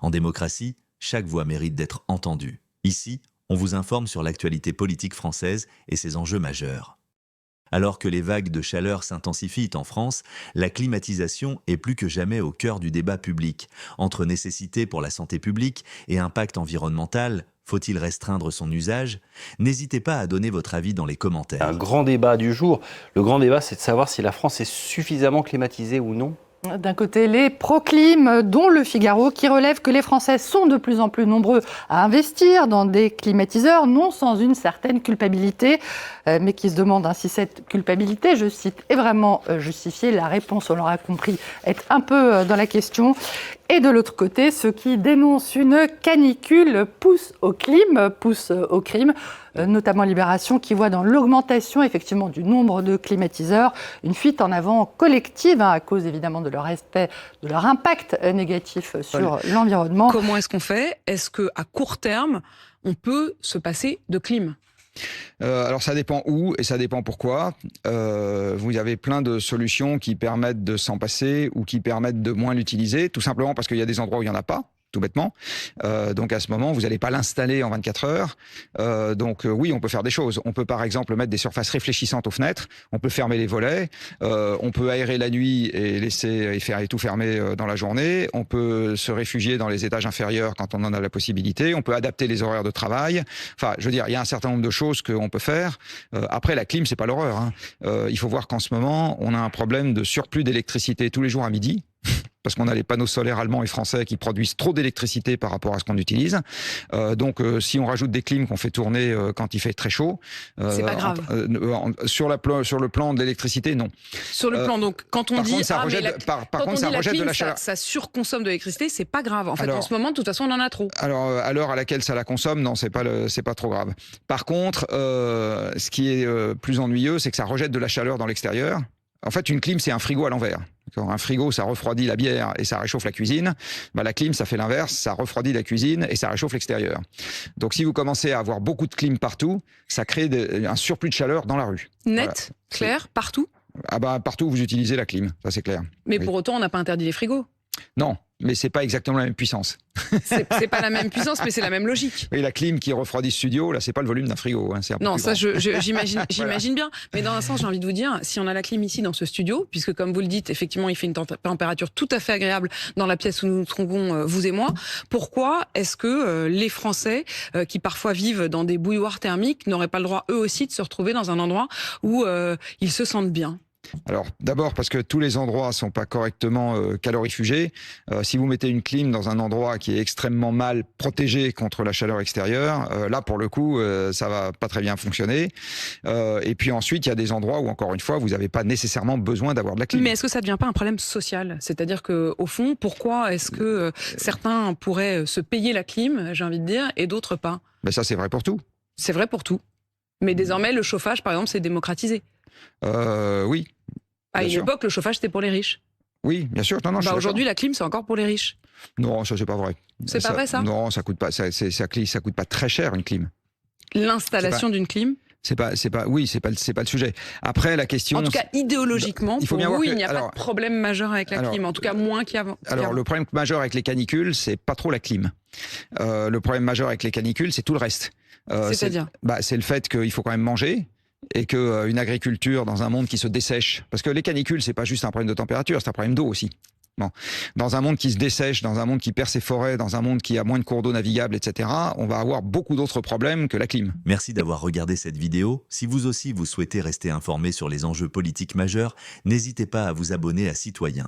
En démocratie, chaque voix mérite d'être entendue. Ici, on vous informe sur l'actualité politique française et ses enjeux majeurs. Alors que les vagues de chaleur s'intensifient en France, la climatisation est plus que jamais au cœur du débat public. Entre nécessité pour la santé publique et impact environnemental, faut-il restreindre son usage? N'hésitez pas à donner votre avis dans les commentaires. Un grand débat du jour. Le grand débat, c'est de savoir si la France est suffisamment climatisée ou non. D'un côté, les pro-clim, dont Le Figaro, qui relève que les Français sont de plus en plus nombreux à investir dans des climatiseurs, non sans une certaine culpabilité, mais qui se demandent si cette culpabilité, je cite, est vraiment justifiée. La réponse, on l'aura compris, est un peu dans la question. Et de l'autre côté, ceux qui dénoncent une canicule poussent au crime, notamment Libération, qui voit dans l'augmentation effectivement du nombre de climatiseurs une fuite en avant collective, à cause évidemment de leur impact négatif sur l'environnement. Comment est-ce qu'on fait? Est-ce qu'à court terme, on peut se passer de clim? Alors ça dépend où et ça dépend pourquoi. Vous avez plein de solutions qui permettent de s'en passer ou qui permettent de moins l'utiliser, tout simplement parce qu'il y a des endroits où il n'y en a pas, tout bêtement. Donc à ce moment, vous n'allez pas l'installer en 24 heures. Oui, on peut faire des choses. On peut par exemple mettre des surfaces réfléchissantes aux fenêtres, on peut fermer les volets, on peut aérer la nuit et laisser et tout fermer dans la journée, on peut se réfugier dans les étages inférieurs quand on en a la possibilité, on peut adapter les horaires de travail. Enfin, je veux dire, il y a un certain nombre de choses qu'on peut faire. Après, la clim, c'est pas l'horreur, hein. Il faut voir qu'en ce moment, on a un problème de surplus d'électricité tous les jours à midi. Parce qu'on a les panneaux solaires allemands et français qui produisent trop d'électricité par rapport à ce qu'on utilise. Si on rajoute des clims qu'on fait tourner quand il fait très chaud... c'est pas grave. Sur le plan de l'électricité, non. Sur le plan, donc, quand on dit... ça rejette de la chaleur. Ça surconsomme de l'électricité, c'est pas grave. En fait, en ce moment, de toute façon, on en a trop. Alors, à l'heure à laquelle ça la consomme, non, c'est pas trop grave. Par contre, ce qui est plus ennuyeux, c'est que ça rejette de la chaleur dans l'extérieur. En fait, une clim, c'est un frigo à l'envers. Un frigo, ça refroidit la bière et ça réchauffe la cuisine. La clim, ça fait l'inverse, ça refroidit la cuisine et ça réchauffe l'extérieur. Donc, si vous commencez à avoir beaucoup de clim partout, ça crée un surplus de chaleur dans la rue. Net, voilà. Clair, partout? Partout où vous utilisez la clim, ça c'est clair. Mais pour autant, on n'a pas interdit les frigos? Non. Mais c'est pas exactement la même puissance. C'est pas la même puissance, mais c'est la même logique. Oui, la clim qui refroidit ce studio, là, c'est pas le volume d'un frigo. Hein, non, ça, j'imagine bien. Mais dans un sens, j'ai envie de vous dire, si on a la clim ici dans ce studio, puisque comme vous le dites, effectivement, il fait une température tout à fait agréable dans la pièce où nous nous trouvons, vous et moi, pourquoi est-ce que les Français, qui parfois vivent dans des bouilloires thermiques, n'auraient pas le droit, eux aussi, de se retrouver dans un endroit où ils se sentent bien? Alors, d'abord parce que tous les endroits sont pas correctement calorifugés. Si vous mettez une clim dans un endroit qui est extrêmement mal protégé contre la chaleur extérieure, là, pour le coup, ça va pas très bien fonctionner. Et puis ensuite, il y a des endroits où, encore une fois, vous n'avez pas nécessairement besoin d'avoir de la clim. Mais est-ce que ça ne devient pas un problème social? C'est-à-dire qu'au fond, pourquoi est-ce que certains pourraient se payer la clim, j'ai envie de dire, et d'autres pas? Mais ça, c'est vrai pour tout. C'est vrai pour tout. Mais désormais, le chauffage, par exemple, c'est démocratisé. Oui. À une époque, le chauffage, c'était pour les riches. Oui, bien sûr. Non, aujourd'hui, la clim, c'est encore pour les riches. Non, ça, c'est pas vrai. C'est pas vrai, ça? Non, ça coûte pas. Ça coûte pas très cher, une clim. L'installation d'une clim? C'est pas le sujet. Après, la question. En tout cas, idéologiquement, il n'y a pas de problème majeur avec la clim. En tout cas, moins qu'avant. Alors, le problème majeur avec les canicules, c'est pas trop la clim. Le problème majeur avec les canicules, c'est tout le reste. C'est-à-dire? C'est le fait qu'il faut quand même manger. Et qu'une agriculture dans un monde qui se dessèche, parce que les canicules, c'est pas juste un problème de température, c'est un problème d'eau aussi. Bon. Dans un monde qui se dessèche, dans un monde qui perd ses forêts, dans un monde qui a moins de cours d'eau navigables, etc., on va avoir beaucoup d'autres problèmes que la clim. Merci d'avoir regardé cette vidéo. Si vous aussi vous souhaitez rester informé sur les enjeux politiques majeurs, n'hésitez pas à vous abonner à Citoyen.